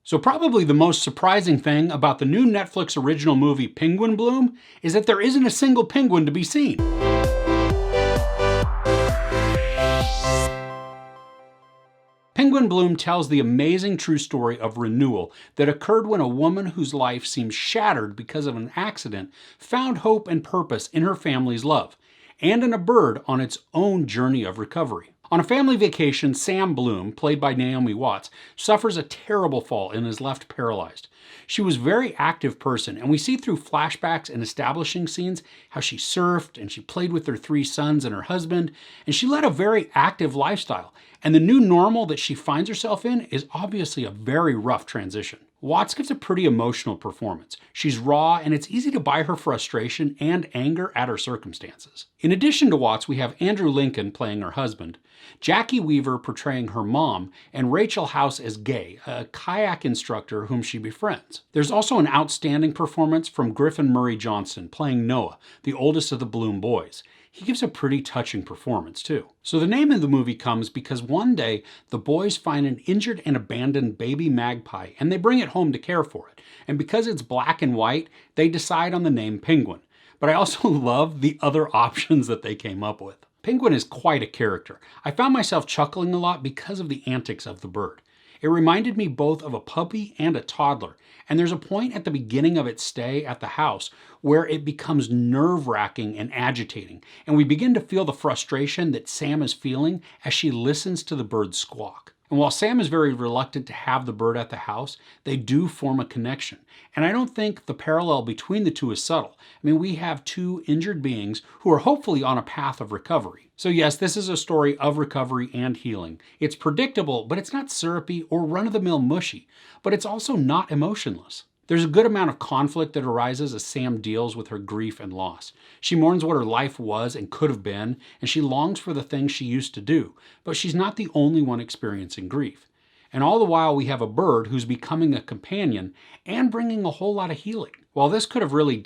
So probably the most surprising thing about the new Netflix original movie Penguin Bloom is that there isn't a single penguin to be seen. Penguin Bloom tells the amazing true story of renewal that occurred when a woman whose life seemed shattered because of an accident found hope and purpose in her family's love, and in a bird on its own journey of recovery. On a family vacation, Sam Bloom, played by Naomi Watts, suffers a terrible fall and is left paralyzed. She was a very active person, and we see through flashbacks and establishing scenes how she surfed and she played with her 3 sons and her husband, and she led a very active lifestyle. And the new normal that she finds herself in is obviously a very rough transition. Watts gives a pretty emotional performance. She's raw, and it's easy to buy her frustration and anger at her circumstances. In addition to Watts, we have Andrew Lincoln playing her husband, Jackie Weaver portraying her mom, and Rachel House as Gay, a kayak instructor whom she befriends. There's also an outstanding performance from Griffin Murray Johnson playing Noah, the oldest of the Bloom boys. He gives a pretty touching performance too. So the name of the movie comes because one day the boys find an injured and abandoned baby magpie and they bring it home to care for it. And because it's black and white, they decide on the name Penguin. But I also love the other options that they came up with. Penguin is quite a character. I found myself chuckling a lot because of the antics of the bird. It reminded me both of a puppy and a toddler, and there's a point at the beginning of its stay at the house where it becomes nerve-wracking and agitating, and we begin to feel the frustration that Sam is feeling as she listens to the bird squawk. And while Sam is very reluctant to have the bird at the house, they do form a connection. And I don't think the parallel between the two is subtle. I mean, we have 2 injured beings who are hopefully on a path of recovery. So yes, this is a story of recovery and healing. It's predictable, but it's not syrupy or run-of-the-mill mushy. But it's also not emotionless. There's a good amount of conflict that arises as Sam deals with her grief and loss. She mourns what her life was and could have been, and she longs for the things she used to do, but she's not the only one experiencing grief. And all the while we have a bird who's becoming a companion and bringing a whole lot of healing. While this could have really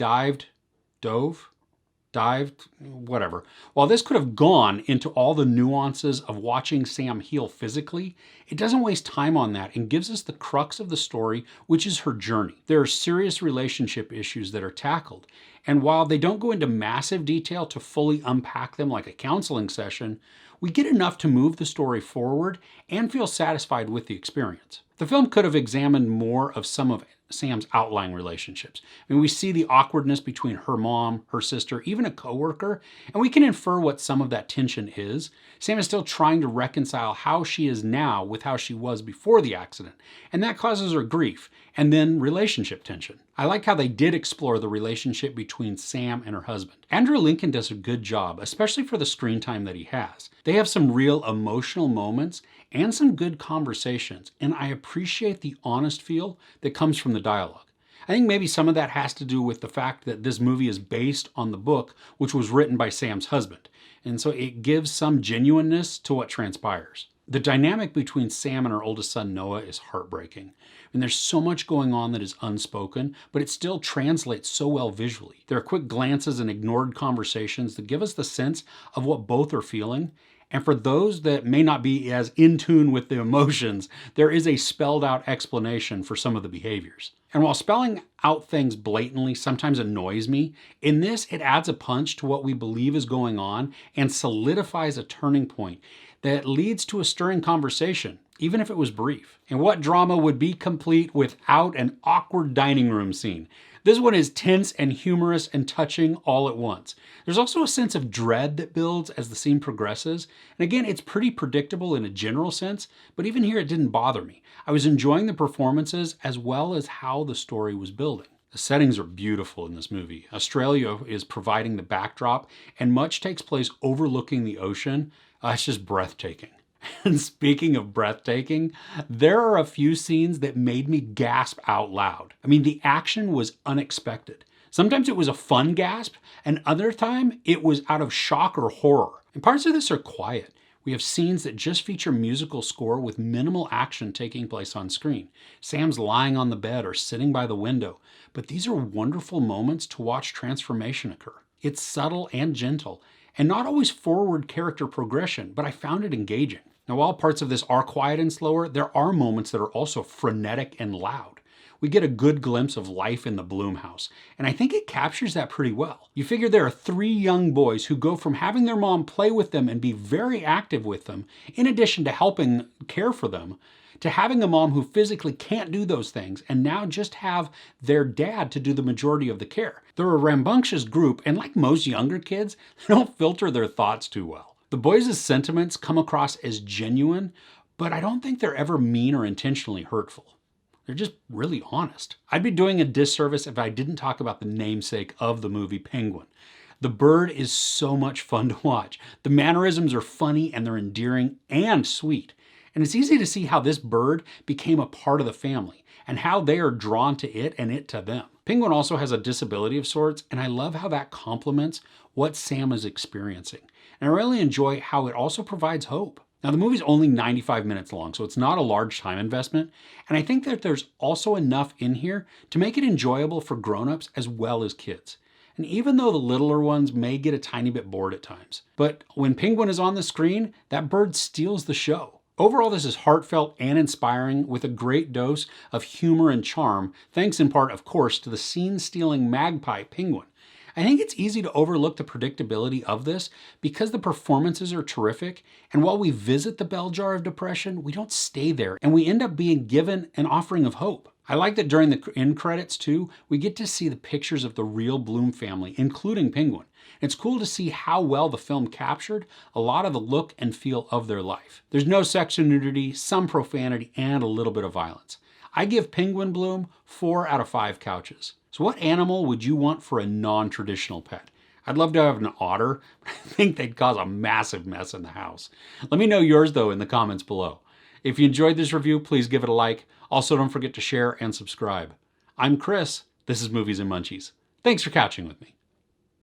While this could have gone into all the nuances of watching Sam heal physically, it doesn't waste time on that and gives us the crux of the story, which is her journey. There are serious relationship issues that are tackled, and while they don't go into massive detail to fully unpack them like a counseling session, we get enough to move the story forward and feel satisfied with the experience. The film could have examined more of some of Sam's outlying relationships. I mean, we see the awkwardness between her mom, her sister, even a coworker, and we can infer what some of that tension is. Sam is still trying to reconcile how she is now with how she was before the accident, and that causes her grief, and then relationship tension. I like how they did explore the relationship between Sam and her husband. Andrew Lincoln does a good job, especially for the screen time that he has. They have some real emotional moments and some good conversations, and I appreciate the honest feel that comes from the dialogue. I think maybe some of that has to do with the fact that this movie is based on the book, which was written by Sam's husband, and so it gives some genuineness to what transpires. The dynamic between Sam and her oldest son Noah is heartbreaking. And there's so much going on that is unspoken, but it still translates so well visually. There are quick glances and ignored conversations that give us the sense of what both are feeling. And for those that may not be as in tune with the emotions, there is a spelled out explanation for some of the behaviors. And while spelling out things blatantly sometimes annoys me, in this it adds a punch to what we believe is going on and solidifies a turning point that leads to a stirring conversation, even if it was brief. And what drama would be complete without an awkward dining room scene? This one is tense and humorous and touching all at once. There's also a sense of dread that builds as the scene progresses. And again, it's pretty predictable in a general sense, but even here it didn't bother me. I was enjoying the performances as well as how the story was building. The settings are beautiful in this movie. Australia is providing the backdrop, and much takes place overlooking the ocean. It's just breathtaking. And speaking of breathtaking, there are a few scenes that made me gasp out loud. I mean, the action was unexpected. Sometimes it was a fun gasp, and other time it was out of shock or horror. And parts of this are quiet. We have scenes that just feature musical score with minimal action taking place on screen. Sam's lying on the bed or sitting by the window, but these are wonderful moments to watch transformation occur. It's subtle and gentle, and not always forward character progression, but I found it engaging. Now, while parts of this are quiet and slower, there are moments that are also frenetic and loud. We get a good glimpse of life in the Bloom house, and I think it captures that pretty well. You figure there are 3 young boys who go from having their mom play with them and be very active with them, in addition to helping care for them, to having a mom who physically can't do those things and now just have their dad to do the majority of the care. They're a rambunctious group, and like most younger kids, they don't filter their thoughts too well. The boys' sentiments come across as genuine, but I don't think they're ever mean or intentionally hurtful. They're just really honest. I'd be doing a disservice if I didn't talk about the namesake of the movie, Penguin. The bird is so much fun to watch. The mannerisms are funny and they're endearing and sweet. And it's easy to see how this bird became a part of the family and how they are drawn to it and it to them. Penguin also has a disability of sorts, and I love how that complements what Sam is experiencing. And I really enjoy how it also provides hope. Now, the movie's only 95 minutes long, so it's not a large time investment, and I think that there's also enough in here to make it enjoyable for grown-ups as well as kids. And even though the littler ones may get a tiny bit bored at times, but when Penguin is on the screen, that bird steals the show. Overall, this is heartfelt and inspiring with a great dose of humor and charm, thanks in part, of course, to the scene-stealing magpie Penguin. I think it's easy to overlook the predictability of this because the performances are terrific, and while we visit the bell jar of depression, we don't stay there, and we end up being given an offering of hope. I like that during the end credits too, we get to see the pictures of the real Bloom family, including Penguin. It's cool to see how well the film captured a lot of the look and feel of their life. There's no sex or nudity, some profanity, and a little bit of violence. I give Penguin Bloom 4 out of 5 couches. So what animal would you want for a non-traditional pet? I'd love to have an otter, but I think they'd cause a massive mess in the house. Let me know yours though in the comments below. If you enjoyed this review, please give it a like. Also, don't forget to share and subscribe. I'm Chris. This is Movies and Munchies. Thanks for couching with me.